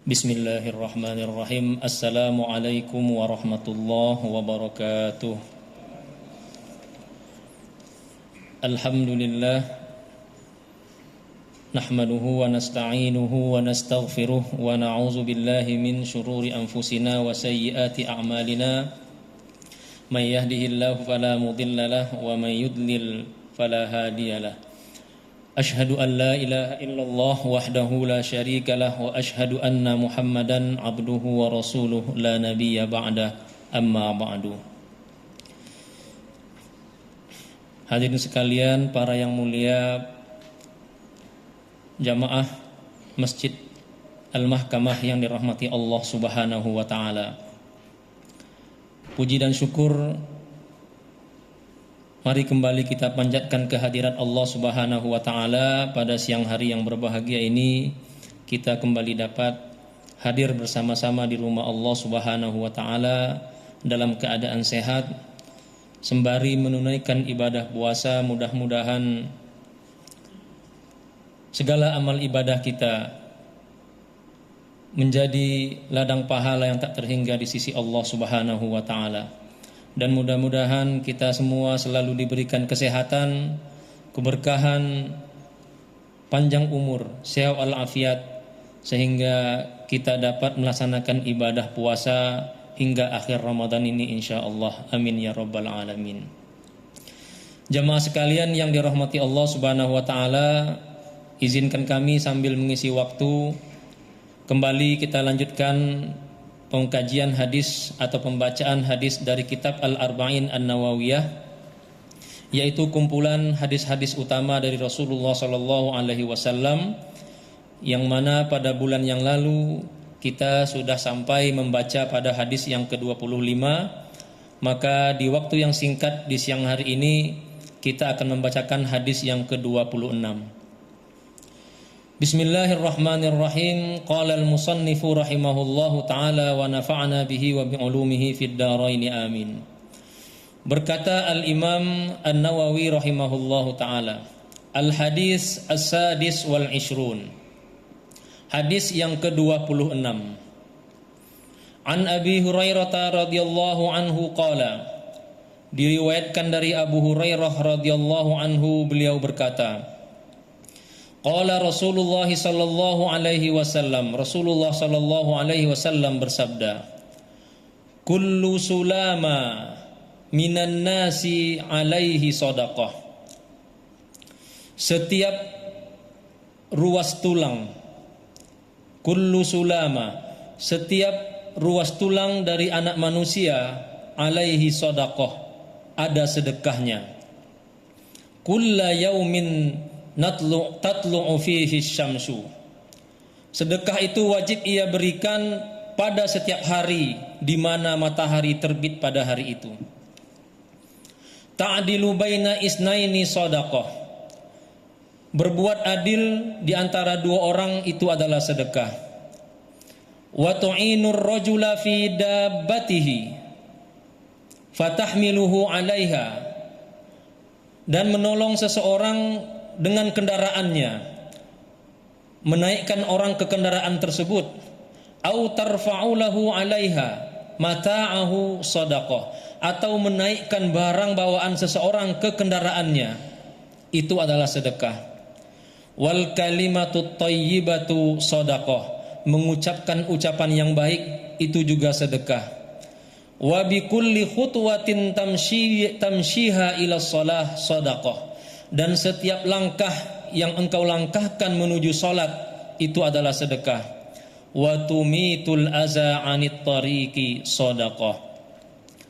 Bismillahirrahmanirrahim. Assalamualaikum warahmatullahi wabarakatuh. Alhamdulillah. Nahmaduhu wa nasta'inuhu wa nastaghfiruh wa na'udzu billahi min syururi anfusina wa sayyiati a'malina. May yahdihillahu fala mudilla lahu wa may yudlil fala hadiyalah. Ashhadu an la ilaha illallah wahdahu la syarika lah wa ashhadu anna Muhammadan abduhu wa rasuluh la nabiyya ba'dah, amma ba'du. Hadirin sekalian, para yang mulia, jamaah Masjid Al-Mahkamah yang dirahmati Allah Subhanahu wa taala. Puji dan syukur mari kembali kita panjatkan kehadirat Allah Subhanahu wa taala pada siang hari yang berbahagia ini. Kita kembali dapat hadir bersama-sama di rumah Allah Subhanahu wa taala dalam keadaan sehat sembari menunaikan ibadah puasa. Mudah-mudahan segala amal ibadah kita menjadi ladang pahala yang tak terhingga di sisi Allah Subhanahu wa taala. Dan mudah-mudahan kita semua selalu diberikan kesehatan, keberkahan, panjang umur, sehat walafiat, sehingga kita dapat melaksanakan ibadah puasa hingga akhir Ramadan ini insyaallah. Amin ya rabbal alamin. Jamaah sekalian yang dirahmati Allah Subhanahu wa taala, izinkan kami sambil mengisi waktu kembali kita lanjutkan pengkajian hadis atau pembacaan hadis dari kitab Al-Arba'in An-Nawawiyah, yaitu kumpulan hadis-hadis utama dari Rasulullah sallallahu alaihi wasallam, yang mana pada bulan yang lalu kita sudah sampai membaca pada hadis yang ke-25. Maka di waktu yang singkat di siang hari ini kita akan membacakan hadis yang ke-26. Bismillahirrahmanirrahim. Qala al-musannifu rahimahullahu ta'ala wa nafa'na bihi wa bi'ulumihi fid dharaini amin. Berkata al-Imam An-Nawawi rahimahullahu ta'ala, al-hadis as-sadis wal ishrun, hadis yang ke-26. An Abi Hurairah radhiyallahu anhu qala, diriwayatkan dari Abu Hurairah radhiyallahu anhu, beliau berkata, qala Rasulullah sallallahu alaihi wasallam, Rasulullah sallallahu alaihi wasallam bersabda, kullu sulama minan nasi alaihi sadaqah. Setiap ruas tulang, kullu sulama, setiap ruas tulang dari anak manusia, alaihi sadaqah, ada sedekahnya. Kulla yaumin tatlu'u fihi syamsu. Sedekah itu wajib ia berikan pada setiap hari di mana matahari terbit pada hari itu. Ta'dilu baina isnaini shadaqah. Berbuat adil di antara dua orang itu adalah sedekah. Wa tu'inur rajula fi dabbatihi fatahmiluhu 'alaiha. Dan menolong seseorang dengan kendaraannya, menaikkan orang ke kendaraan tersebut, au tarfa'u lahu 'alaiha mata'ahu shadaqah, atau menaikkan barang bawaan seseorang ke kendaraannya, itu adalah sedekah. Wal kalimatut thayyibatu shadaqah, mengucapkan ucapan yang baik itu juga sedekah. Wa bi kulli khutwatin tamshiha ila shalah shadaqah, dan setiap langkah yang engkau langkahkan menuju salat itu adalah sedekah. Wa tumitul aza 'anit tariqi shadaqah,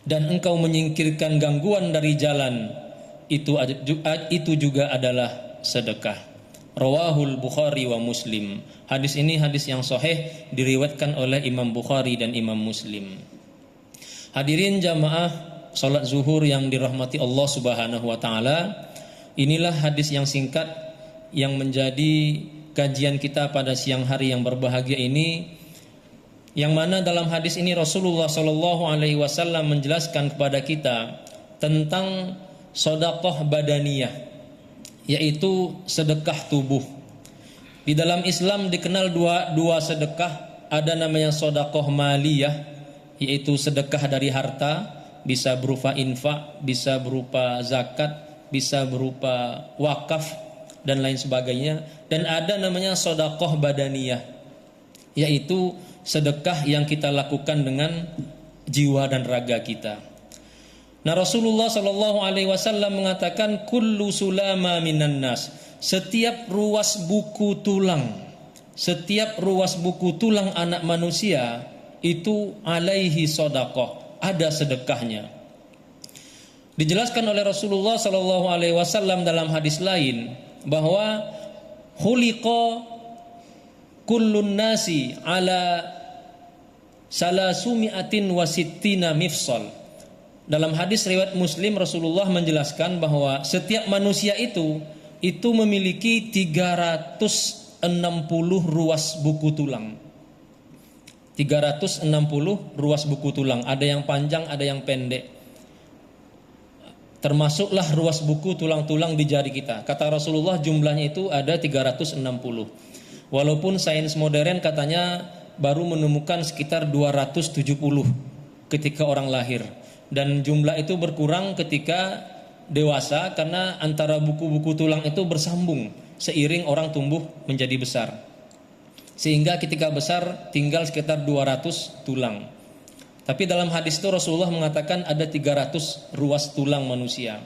dan engkau menyingkirkan gangguan dari jalan itu juga adalah sedekah. Rawahul Bukhari wa Muslim. Hadis ini hadis yang sahih, diriwayatkan oleh Imam Bukhari dan Imam Muslim. Hadirin jamaah salat zuhur yang dirahmati Allah Subhanahu wa taala, inilah hadis yang singkat yang menjadi kajian kita pada siang hari yang berbahagia ini, yang mana dalam hadis ini Rasulullah sallallahu alaihi wasallam menjelaskan kepada kita tentang sedekah badaniyah, yaitu sedekah tubuh. Di dalam Islam dikenal dua sedekah ada namanya sedekah maliyah, yaitu sedekah dari harta, bisa berupa infak, bisa berupa zakat, bisa berupa wakaf dan lain sebagainya. Dan ada namanya sedekah badaniyah, yaitu sedekah yang kita lakukan dengan jiwa dan raga kita. Nah, Rasulullah Shallallahu Alaihi Wasallam mengatakan kullu sulama minan nas, setiap ruas buku tulang, setiap ruas buku tulang anak manusia itu alaihi sedekah, ada sedekahnya. Dijelaskan oleh Rasulullah Shallallahu Alaihi Wasallam dalam hadis lain bahwa khuliqa kullun nasi ala salasumi'atin wasittina mifsal. Dalam hadis riwayat Muslim, Rasulullah menjelaskan bahwa setiap manusia itu memiliki 360 ruas buku tulang. 360 ruas buku tulang, ada yang panjang, ada yang pendek. Termasuklah ruas buku tulang-tulang di jari kita. Kata Rasulullah jumlahnya itu ada 360. Walaupun sains modern katanya baru menemukan sekitar 270 ketika orang lahir. Dan jumlah itu berkurang ketika dewasa karena antara buku-buku tulang itu bersambung seiring orang tumbuh menjadi besar. Sehingga ketika besar tinggal sekitar 200 tulang. Tapi dalam hadis itu Rasulullah mengatakan ada 300 ruas tulang manusia.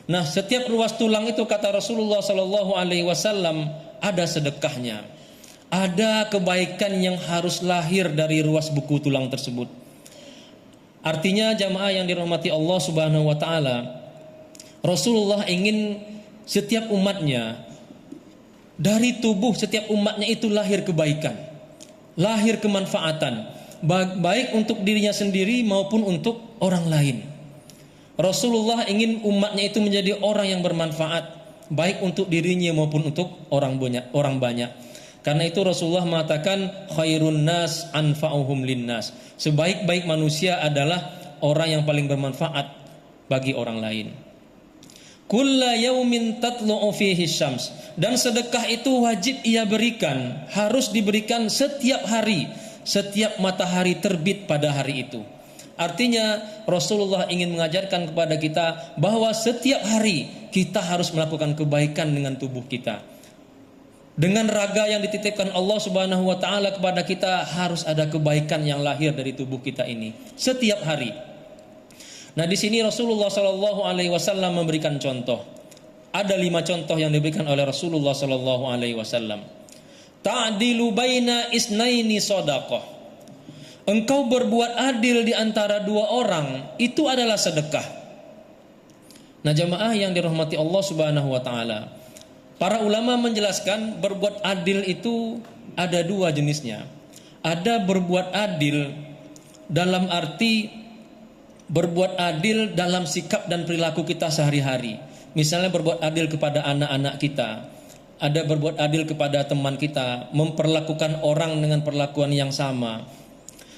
Nah, setiap ruas tulang itu kata Rasulullah Shallallahu Alaihi Wasallam ada sedekahnya. Ada kebaikan yang harus lahir dari ruas buku tulang tersebut. Artinya jamaah yang dirahmati Allah Subhanahu wa taala, Rasulullah ingin setiap umatnya, dari tubuh setiap umatnya itu lahir kebaikan, lahir kemanfaatan, baik untuk dirinya sendiri maupun untuk orang lain. Rasulullah ingin umatnya itu menjadi orang yang bermanfaat, baik untuk dirinya maupun untuk orang banyak. Karena itu Rasulullah mengatakan khairun nas anfa'uhum linnas. Sebaik-baik manusia adalah orang yang paling bermanfaat bagi orang lain. Kulla yaumin tatlu'u fihi syams, dan sedekah itu wajib ia berikan, harus diberikan setiap hari, setiap matahari terbit pada hari itu. Artinya Rasulullah ingin mengajarkan kepada kita bahwa setiap hari kita harus melakukan kebaikan dengan tubuh kita. Dengan raga yang dititipkan Allah Subhanahu wa taala kepada kita, harus ada kebaikan yang lahir dari tubuh kita ini setiap hari. Nah, di sini Rasulullah Shallallahu Alaihi Wasallam memberikan contoh. Ada 5 contoh yang diberikan oleh Rasulullah Shallallahu Alaihi Wasallam. Ta'dilu baina isnaini shadaqah. Engkau berbuat adil di antara 2 orang, itu adalah sedekah. Nah, jamaah yang dirahmati Allah Subhanahu wa taala, para ulama menjelaskan berbuat adil itu ada 2 jenisnya. Ada berbuat adil dalam arti berbuat adil dalam sikap dan perilaku kita sehari-hari. Misalnya berbuat adil kepada anak-anak kita, ada berbuat adil kepada teman kita, memperlakukan orang dengan perlakuan yang sama.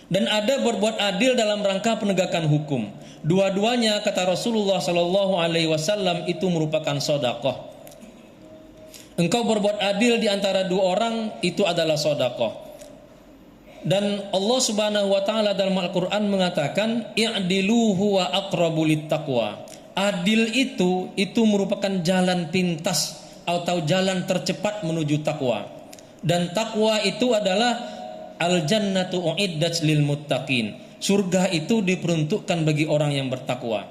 Dan ada berbuat adil dalam rangka penegakan hukum. Dua-duanya kata Rasulullah Shallallahu Alaihi Wasallam itu merupakan sedekah. Engkau berbuat adil di antara 2 orang, itu adalah sedekah. Dan Allah Subhanahu wa taala dalam Al-Qur'an mengatakan i'dilu huwa aqrabu littaqwa. Adil itu merupakan jalan pintas atau jalan tercepat menuju takwa. Dan takwa itu adalah al-jannatu uiddat lil muttaqin. Surga itu diperuntukkan bagi orang yang bertakwa.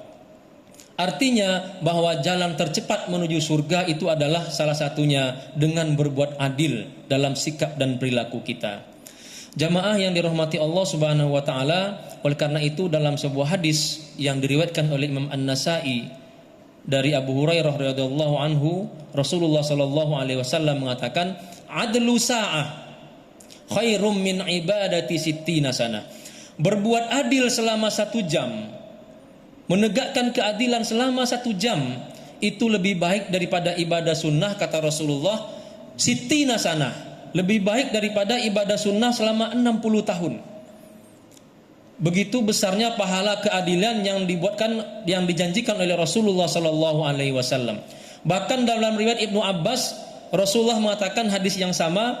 Artinya bahwa jalan tercepat menuju surga itu adalah salah satunya dengan berbuat adil dalam sikap dan perilaku kita. Jamaah yang dirahmati Allah Subhanahu wa taala, oleh karena itu dalam sebuah hadis yang diriwayatkan oleh Imam An-Nasa'i dari Abu Hurairah radhiyallahu anhu, Rasulullah sallallahu alaihi wasallam mengatakan, "Adlu sa'ah khairum min ibadati sittina sana." Berbuat adil selama 1 jam, menegakkan keadilan selama 1 jam itu lebih baik daripada ibadah sunnah, kata Rasulullah, sittina sana, lebih baik daripada ibadah sunnah selama 60 tahun. Begitu besarnya pahala keadilan yang dijanjikan oleh Rasulullah sallallahu alaihi wasallam. Bahkan dalam riwayat Ibnu Abbas, Rasulullah mengatakan hadis yang sama,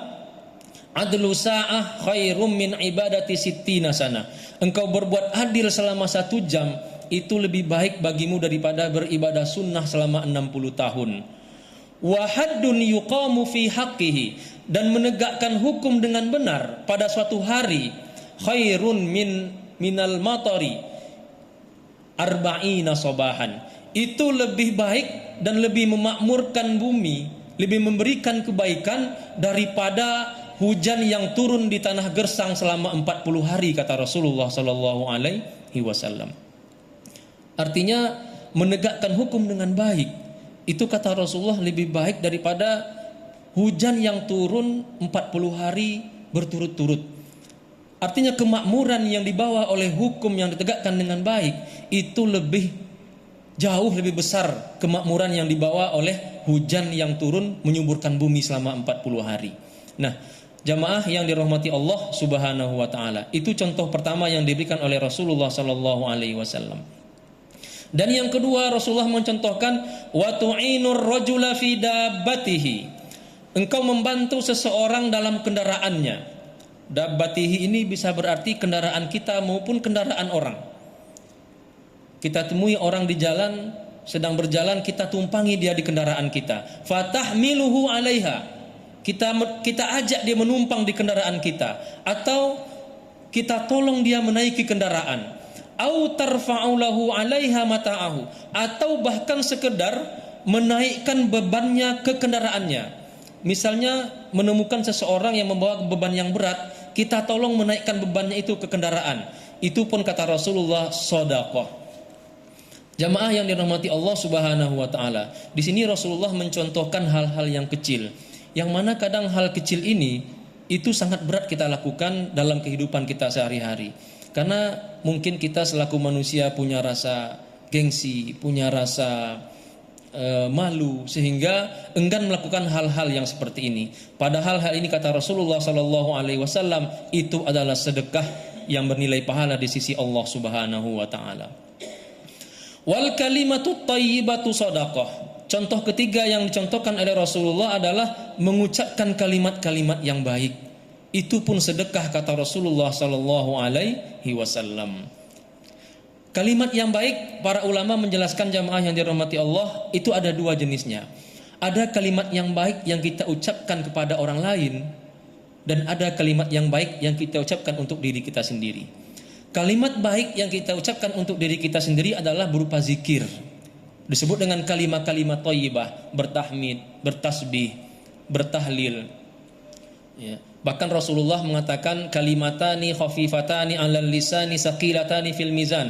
Adlu sa'ah khairum min ibadati sittina sana. Engkau berbuat adil selama 1 jam itu lebih baik bagimu daripada beribadah sunnah selama 60 tahun. Wa haddun yuqamu fi haqqihi, dan menegakkan hukum dengan benar pada suatu hari khairun minal matari arba'ina sobahan. Itu lebih baik dan lebih memakmurkan bumi, lebih memberikan kebaikan daripada hujan yang turun di tanah gersang selama 40 hari, kata Rasulullah sallallahu alaihi wasallam. Artinya menegakkan hukum dengan baik itu, kata Rasulullah, lebih baik daripada hujan yang turun 40 hari berturut-turut. Artinya kemakmuran yang dibawa oleh hukum yang ditegakkan dengan baik itu jauh lebih besar kemakmuran yang dibawa oleh hujan yang turun menyuburkan bumi selama 40 hari. Nah, jamaah yang dirahmati Allah Subhanahu wa taala, itu contoh pertama yang diberikan oleh Rasulullah sallallahu alaihi wasallam. Dan yang kedua, Rasulullah mencontohkan wa tu'inur rajula fi dabbatihi. Engkau membantu seseorang dalam kendaraannya. Dabbatihi ini bisa berarti kendaraan kita maupun kendaraan orang. Kita temui orang di jalan, sedang berjalan, kita tumpangi dia di kendaraan kita. Fatahmiluhu 'alaiha. Kita ajak dia menumpang di kendaraan kita, atau kita tolong dia menaiki kendaraan. Au tarfa'u lahu 'alaiha mata'ahu, atau bahkan sekedar menaikkan bebannya ke kendaraannya. Misalnya menemukan seseorang yang membawa beban yang berat, kita tolong menaikkan bebannya itu ke kendaraan. Itu pun, kata Rasulullah, sedekah. Jamaah yang dirahmati Allah Subhanahu wa taala, di sini Rasulullah mencontohkan hal-hal yang kecil, yang mana kadang hal kecil ini itu sangat berat kita lakukan dalam kehidupan kita sehari-hari. Karena mungkin kita selaku manusia punya rasa gengsi, punya rasa malu, sehingga enggan melakukan hal-hal yang seperti ini. Padahal hal ini, kata Rasulullah sallallahu alaihi wasallam, itu adalah sedekah yang bernilai pahala di sisi Allah Subhanahu wa taala. Wal kalimatu thayyibatu shadaqah. Contoh ketiga yang dicontohkan oleh Rasulullah adalah mengucapkan kalimat-kalimat yang baik. Itu pun sedekah, kata Rasulullah sallallahu alaihi wasallam. Kalimat yang baik, para ulama menjelaskan, jamaah yang dirahmati Allah, itu ada 2 jenisnya. Ada kalimat yang baik yang kita ucapkan kepada orang lain, dan ada kalimat yang baik yang kita ucapkan untuk diri kita sendiri. Kalimat baik yang kita ucapkan untuk diri kita sendiri adalah berupa zikir. Disebut dengan kalimat-kalimat thayyibah, bertahmid, bertasbih, bertahlil. Ya. Bahkan Rasulullah mengatakan kalimatani khafifatani 'alal lisani saqilatani fil mizan.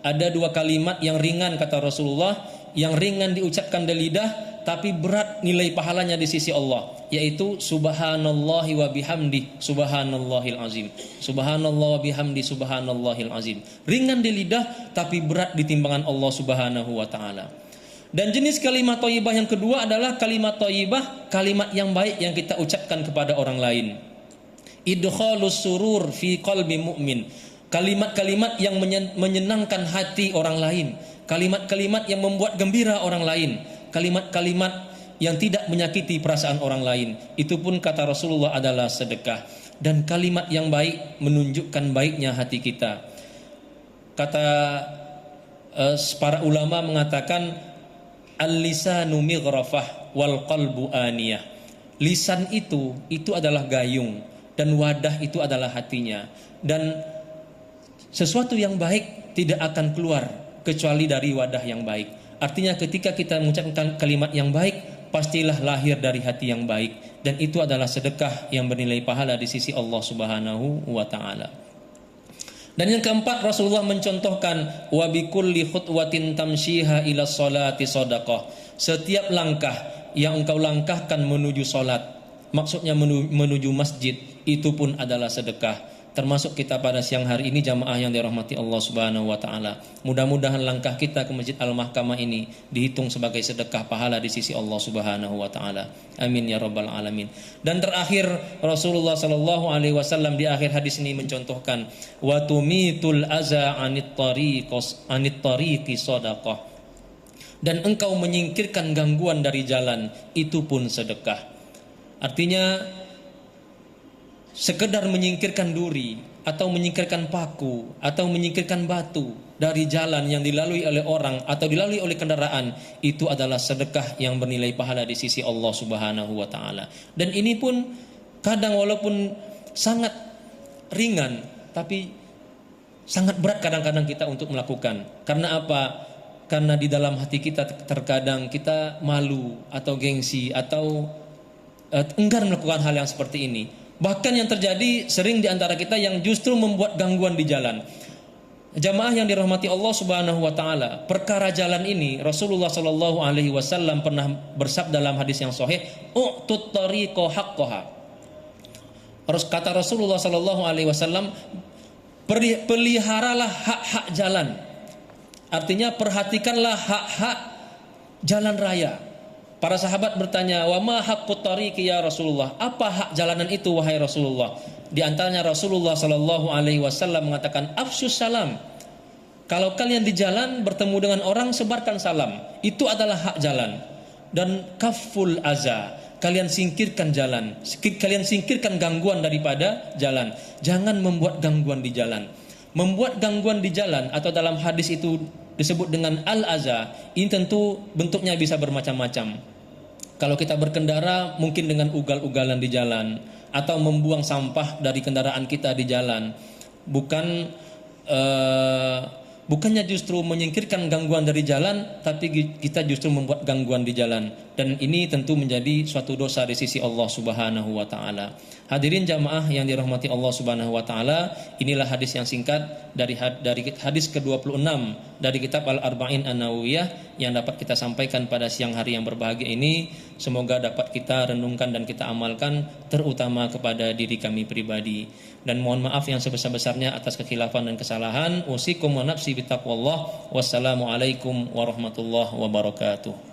Ada 2 kalimat yang ringan, kata Rasulullah, yang ringan diucapkan dari lidah tapi berat nilai pahalanya di sisi Allah, yaitu subhanallahi wa bihamdi subhanallahil azim. Subhanallah wa bihamdi subhanallahil azim. Ringan di lidah tapi berat di timbangan Allah Subhanahu wa taala. Dan jenis kalimat thayyibah yang kedua adalah kalimat thayyibah, kalimat yang baik yang kita ucapkan kepada orang lain. Idkhalus surur fi qalbi mu'min. Kalimat-kalimat yang menyenangkan hati orang lain, kalimat-kalimat yang membuat gembira orang lain, kalimat-kalimat yang tidak menyakiti perasaan orang lain. Itu pun, kata Rasulullah, adalah sedekah. Dan kalimat yang baik menunjukkan baiknya hati kita. Kata para ulama mengatakan, al-lisanu mighrafah wal qalbu aniyah. Lisan itu adalah gayung, dan wadah itu adalah hatinya. Dan sesuatu yang baik tidak akan keluar kecuali dari wadah yang baik. Artinya ketika kita mengucapkan kalimat yang baik, pastilah lahir dari hati yang baik, dan itu adalah sedekah yang bernilai pahala di sisi Allah Subhanahu wa taala. Dan yang keempat, Rasulullah mencontohkan wa bikulli khutwatin tamshiha ila sholati shadaqah. Setiap langkah yang engkau langkahkan menuju salat, maksudnya menuju masjid, itu pun adalah sedekah. Termasuk kita pada siang hari ini, jamaah yang dirahmati Allah Subhanahu wa taala. Mudah-mudahan langkah kita ke Masjid Al-Mahkamah ini dihitung sebagai sedekah pahala di sisi Allah Subhanahu wa taala. Amin ya rabbal alamin. Dan terakhir, Rasulullah sallallahu alaihi wasallam di akhir hadis ini mencontohkan wa tumitul aza anit tariqi shadaqah. Dan engkau menyingkirkan gangguan dari jalan, itu pun sedekah. Artinya sekedar menyingkirkan duri atau menyingkirkan paku atau menyingkirkan batu dari jalan yang dilalui oleh orang atau dilalui oleh kendaraan, itu adalah sedekah yang bernilai pahala di sisi Allah Subhanahu wa taala. Dan ini pun kadang walaupun sangat ringan, tapi sangat berat kadang-kadang kita untuk melakukan. Karena apa? Karena di dalam hati kita terkadang kita malu atau gengsi atau enggan melakukan hal yang seperti ini. Bahkan yang terjadi sering di antara kita yang justru membuat gangguan di jalan. Jamaah yang dirahmati Allah Subhanahu wa taala, perkara jalan ini Rasulullah sallallahu alaihi wasallam pernah bersabda dalam hadis yang sahih, "U'tut tariqa haqqaha." Kata Rasulullah sallallahu alaihi wasallam, peliharalah hak-hak jalan. Artinya perhatikanlah hak-hak jalan raya. Para sahabat bertanya, "Wa ma haqqut tariqi ya Rasulullah?" Apa hak jalanan itu wahai Rasulullah? Di antaranya Rasulullah sallallahu alaihi wasallam mengatakan, "Afsyus salam." Kalau kalian di jalan bertemu dengan orang, sebarkan salam. Itu adalah hak jalan. Dan kaful aza, kalian singkirkan jalan. Kalian singkirkan gangguan daripada jalan. Jangan membuat gangguan di jalan. Membuat gangguan di jalan atau dalam hadis itu disebut dengan al-aza. Ini tentu bentuknya bisa bermacam-macam. Kalau kita berkendara mungkin dengan ugal-ugalan di jalan atau membuang sampah dari kendaraan kita di jalan. Bukannya justru menyingkirkan gangguan dari jalan, tapi kita justru membuat gangguan di jalan. Dan ini tentu menjadi suatu dosa di sisi Allah Subhanahu wa taala. Hadirin jamaah yang dirahmati Allah Subhanahu wa taala, inilah hadis yang singkat dari hadis ke-26 dari kitab Al-Arba'in An-Nawawiyah yang dapat kita sampaikan pada siang hari yang berbahagia ini. Semoga dapat kita renungkan dan kita amalkan, terutama kepada diri kami pribadi. Dan mohon maaf yang sebesar-besarnya atas kekhilafan dan kesalahan. Usikum wa nafsi bitaqwallah. Wassalamualaikum warahmatullahi wabarakatuh.